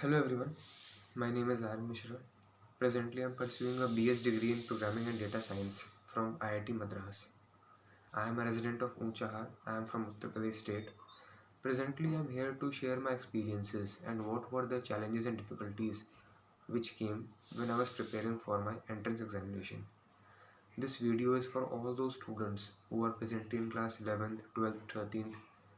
Hello everyone, my name is Arun Mishra. Presently, I am pursuing a BS degree in Programming and Data Science from IIT Madras. I am a resident of Unchahar. I am from Uttar Pradesh state. Presently, I am here to share my experiences and what were the challenges and difficulties which came when I was preparing for my entrance examination. This video is for all those students who are presently in class 11th, 12th, 13th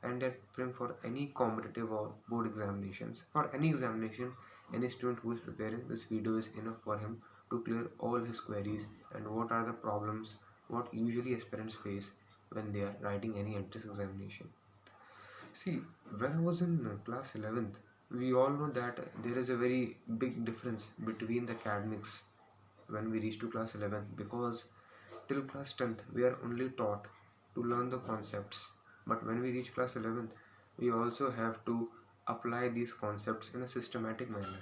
and are preparing for any competitive or board examinations or any examination. Any student who is preparing, this video is enough for him to clear all his queries and what are the problems what usually aspirants face when they are writing any entrance examination. See, when I was in class 11th, we all know that there is a very big difference between the academics when we reach to class 11th, because till class 10th we are only taught to learn the concepts, but when we reach class 11th we also have to apply these concepts in a systematic manner.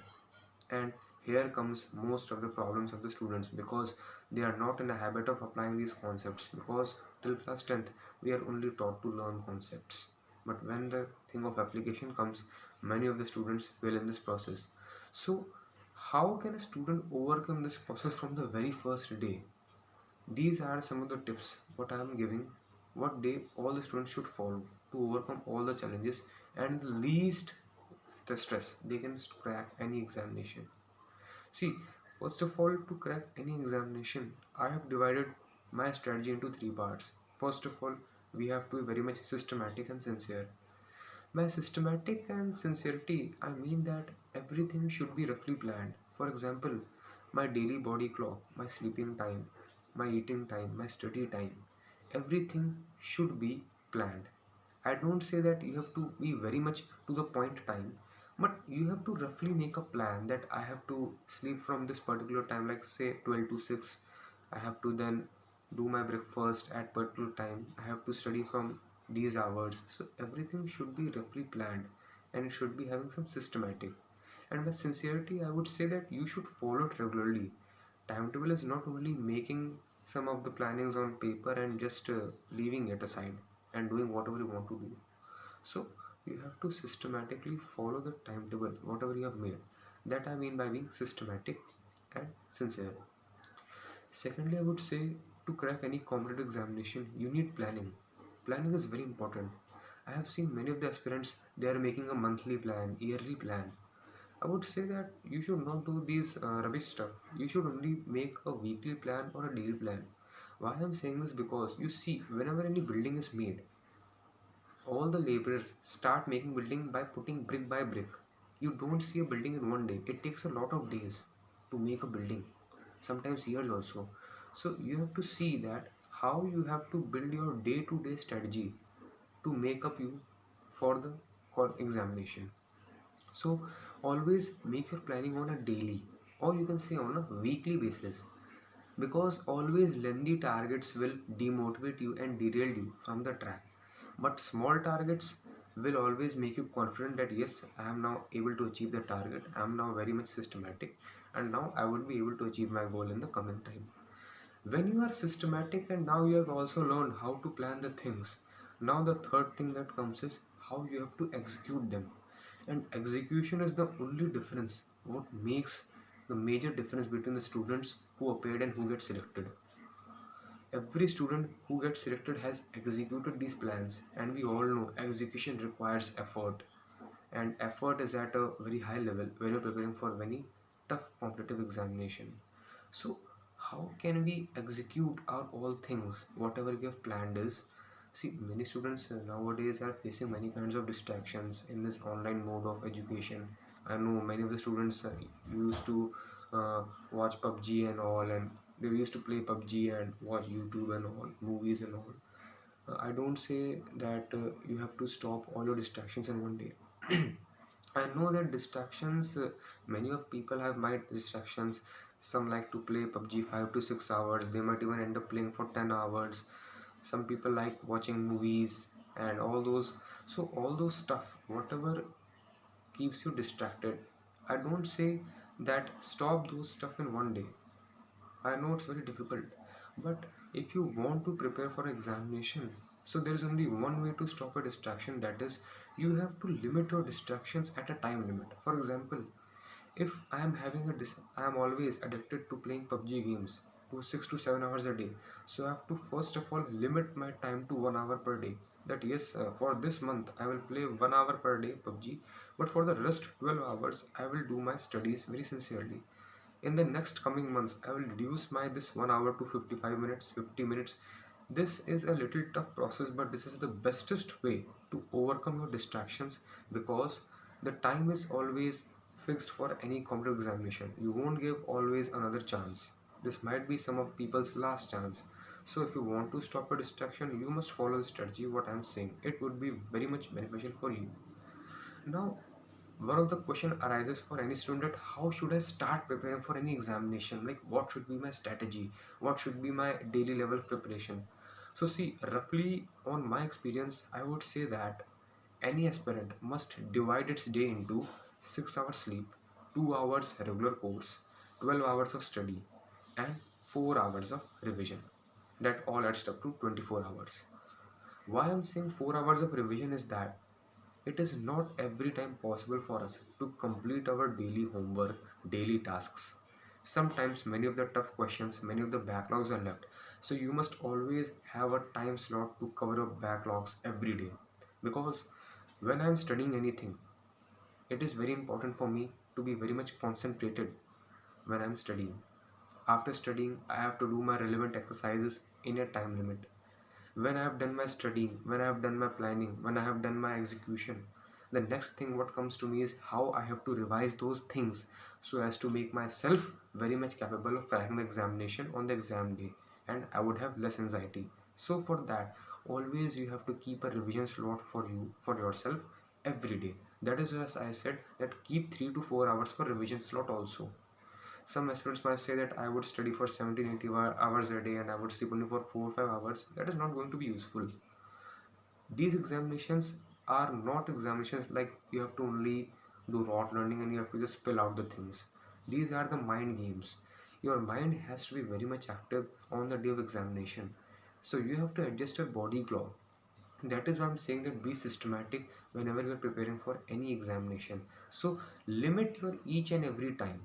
And here comes most of the problems of the students, because they are not in a habit of applying these concepts, because till class 10th we are only taught to learn concepts, but when the thing of application comes, many of the students fail in this process. So how can a student overcome this process from the very first day? These are some of the tips what I am giving, what day all the students should follow to overcome all the challenges and the least the stress they can crack any examination. See, first of all, to crack any examination, I have divided my strategy into three parts. First of all, we have to be very much systematic and sincere. By systematic and sincerity, I mean that everything should be roughly planned. For example, my daily body clock, my sleeping time, my eating time, my study time, everything should be planned. I don't say that you have to be very much to the point time, but you have to roughly make a plan that I have to sleep from this particular time, like say 12 to 6. I have to then do my breakfast at particular time. I have to study from these hours. So everything should be roughly planned and it should be having some systematic. And by sincerity, I would say that you should follow it regularly. Timetable is not only making some of the plannings on paper and just leaving it aside and doing whatever you want to do. So you have to systematically follow the timetable, whatever you have made. That I mean by being systematic and sincere. Secondly, I would say to crack any competitive examination, you need planning. Planning is very important. I have seen many of the aspirants, they are making a monthly plan, yearly plan. I would say that you should not do these rubbish stuff. You should only make a weekly plan or a daily plan. Why I am saying this, because you see, whenever any building is made, all the laborers start making building by putting brick by brick. You don't see a building in one day. It takes a lot of days to make a building, sometimes years also. So you have to see that how you have to build your day-to-day strategy to make up you for the examination. So always make your planning on a daily, or you can say on a weekly basis, because always lengthy targets will demotivate you and derail you from the track, but small targets will always make you confident that yes, I am now able to achieve the target, I am now very much systematic, and now I would be able to achieve my goal in the coming time. When you are systematic and now you have also learned how to plan the things, now the third thing that comes is how you have to execute them. And execution is the only difference what makes the major difference between the students who appeared and who get selected. Every student who gets selected has executed these plans, and we all know execution requires effort, and effort is at a very high level when you're preparing for any tough competitive examination. So how can we execute our all things whatever we have planned is, see, many students nowadays are facing many kinds of distractions in this online mode of education. I know many of the students used to watch PUBG and all, and they used to play PUBG and watch YouTube and all, movies and all. I don't say that you have to stop all your distractions in one day. I know that distractions, many of people have mind distractions. Some like to play PUBG 5 to 6 hours. They might even end up playing for 10 hours. Some people like watching movies and all those. So all those stuff, whatever keeps you distracted, I don't say that stop those stuff in one day. I know it's very difficult, but if you want to prepare for examination, so there is only one way to stop a distraction, that is you have to limit your distractions at a time limit. For example, If I am having I am always addicted to playing PUBG games to 6 to 7 hours a day, so I have to first of all limit my time to 1 hour per day. That yes, for this month I will play 1 hour per day PUBG, but for the rest 12 hours I will do my studies very sincerely. In the next coming months I will reduce my this 1 hour to 55 minutes, 50 minutes. This is a little tough process, but this is the bestest way to overcome your distractions, because the time is always fixed for any competitive examination. You won't give always another chance. This might be some of people's last chance. So if you want to stop a distraction, you must follow the strategy what I'm saying. It would be very much beneficial for you. Now, one of the question arises for any student that how should I start preparing for any examination? Like what should be my strategy? What should be my daily level of preparation? So see, roughly on my experience, I would say that any aspirant must divide its day into 6 hours sleep, 2 hours regular course, 12 hours of study, and 4 hours of revision. That all adds up to 24 hours. Why I'm saying 4 hours of revision is that it is not every time possible for us to complete our daily homework, daily tasks. Sometimes many of the tough questions, many of the backlogs are left. So you must always have a time slot to cover your backlogs every day. Because when I'm studying anything, it is very important for me to be very much concentrated when I'm studying. After studying, I have to do my relevant exercises in a time limit. When I have done my studying, when I have done my planning, when I have done my execution, the next thing what comes to me is how I have to revise those things so as to make myself very much capable of cracking the examination on the exam day, and I would have less anxiety. So for that, always you have to keep a revision slot for you, for yourself every day. That is, as I said, that keep 3 to 4 hours for revision slot also. Some aspirants might say that I would study for 17 80 hours a day and I would sleep only for 4 or 5 hours. That is not going to be useful. These examinations are not examinations like you have to only do rote learning and you have to just spill out the things. These are the mind games. Your mind has to be very much active on the day of examination. So you have to adjust your body clock. That is why I'm saying that be systematic whenever you're preparing for any examination. So limit your each and every time,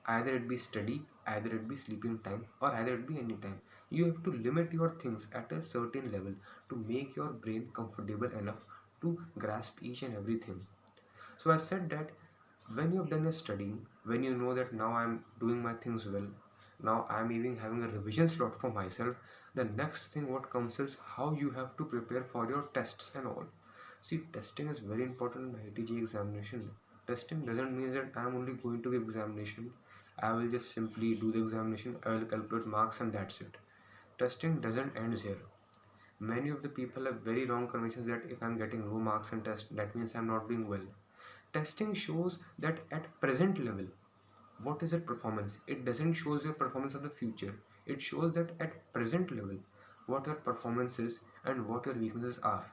either it be study, either it be sleeping time, or either it be any time. You have to limit your things at a certain level to make your brain comfortable enough to grasp each and everything. So I said that when you have done your studying, when you know that now I'm doing my things well, now I'm even having a revision slot for myself, the next thing what comes is how you have to prepare for your tests and all. See, testing is very important in ITG examination. Testing doesn't mean that I'm only going to give examination. I will just simply do the examination, I will calculate marks and that's it. Testing doesn't end here. Many of the people have very wrong conventions that if I'm getting low marks in test, that means I'm not doing well. Testing shows that at present level, what is your performance. It doesn't shows your performance of the future. It shows that at present level, what your performance is and what your weaknesses are.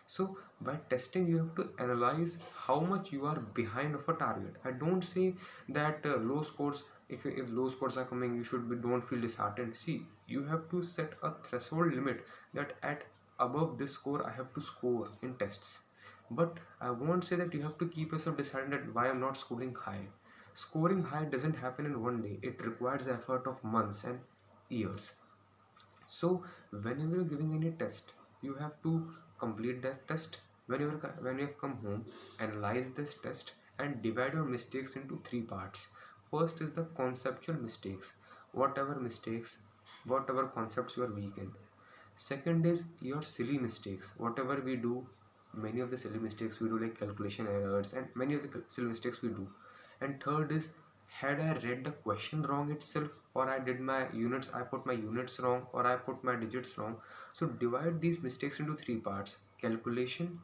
So by testing, you have to analyze how much you are behind of a target. I don't say that low scores, if low scores are coming, you should be, don't feel disheartened. See, you have to set a threshold limit that at above this score I have to score in tests. But I won't say that you have to keep yourself disheartened that why I'm not scoring high. Scoring high doesn't happen in one day. It requires the effort of months and years. So whenever you're giving any test, you have to complete that test. When you have come home, analyze this test and divide your mistakes into three parts. First is the conceptual mistakes, whatever mistakes, whatever concepts you are weak in. Second is your silly mistakes, whatever we do, many of the silly mistakes we do, like calculation errors and many of the silly mistakes we do. And third is, had I read the question wrong itself, or I did my units, I put my units wrong, or I put my digits wrong. So divide these mistakes into three parts: calculation,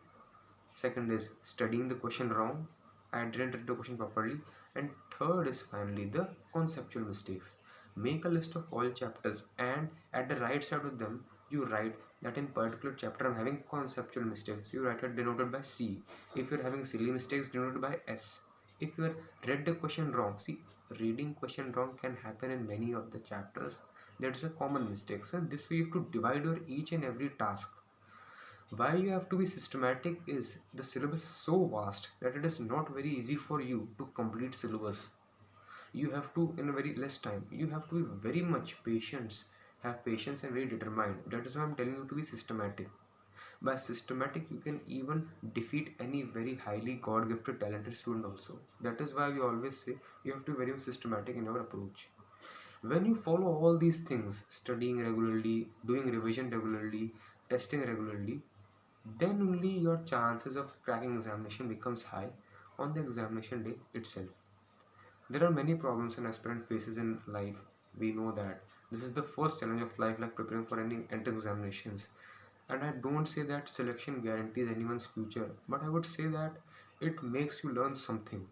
second is studying the question wrong, I didn't read the question properly, and third is finally the conceptual mistakes. Make a list of all chapters and at the right side of them you write that in particular chapter I'm having conceptual mistakes. You write it denoted by C. If you're having silly mistakes, denoted by S. If you read the question wrong, see, reading question wrong can happen in many of the chapters. That's a common mistake. So this way you have to divide your each and every task. Why you have to be systematic is the syllabus is so vast that it is not very easy for you to complete syllabus. You have to, in a very less time, you have to be very much patience, have patience and very determined. That is why I'm telling you to be systematic. By systematic, you can even defeat any very highly God gifted talented student also. That is why we always say you have to be very systematic in your approach. When you follow all these things, studying regularly, doing revision regularly, testing regularly, then only your chances of cracking examination becomes high on the examination day itself. There are many problems an aspirant faces in life. We know that this is the first challenge of life, like preparing for any entrance examinations. And I don't say that selection guarantees anyone's future, but I would say that it makes you learn something.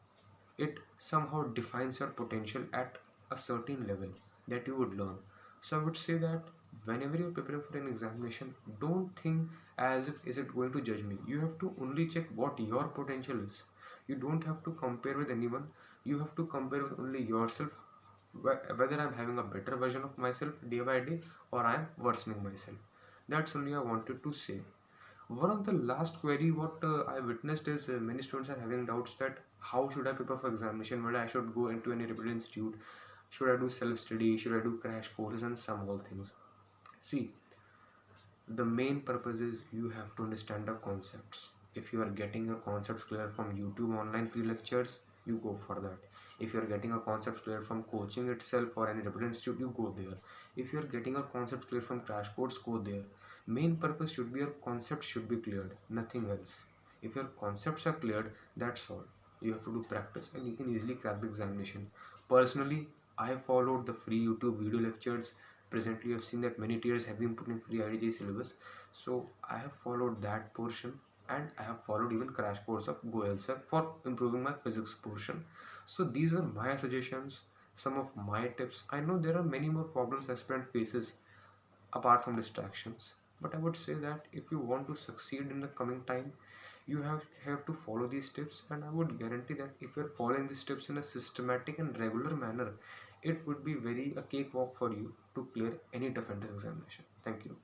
It somehow defines your potential at a certain level that you would learn. So I would say that whenever you're preparing for an examination, don't think as if is it going to judge me. You have to only check what your potential is. You don't have to compare with anyone. You have to compare with only yourself, whether I'm having a better version of myself day by day or I'm worsening myself. That's only I wanted to say. One of the last query what I witnessed is many students are having doubts that how should I prepare for examination, whether I should go into any reputed institute, should I do self-study, should I do crash courses and some all things. See, the main purpose is you have to understand the concepts. If you are getting your concepts clear from YouTube online free lectures, you go for that. If you are getting a concepts clear from coaching itself or any reputed institute, you go there. If you are getting a concepts clear from crash course, go there. Main purpose should be your concepts should be cleared, nothing else. If your concepts are cleared, that's all. You have to do practice and you can easily crack the examination. Personally, I followed the free YouTube video lectures. Presently, I've seen that many tiers have been putting free IIT syllabus. So I have followed that portion and I have followed even crash course of Goel sir for improving my physics portion. So these were my suggestions, some of my tips. I know there are many more problems aspirant faces apart from distractions, but I would say that if you want to succeed in the coming time, you have to follow these tips, and I would guarantee that if you're following these tips in a systematic and regular manner, it would be very a cakewalk for you to clear any tough entrance examination. Thank you.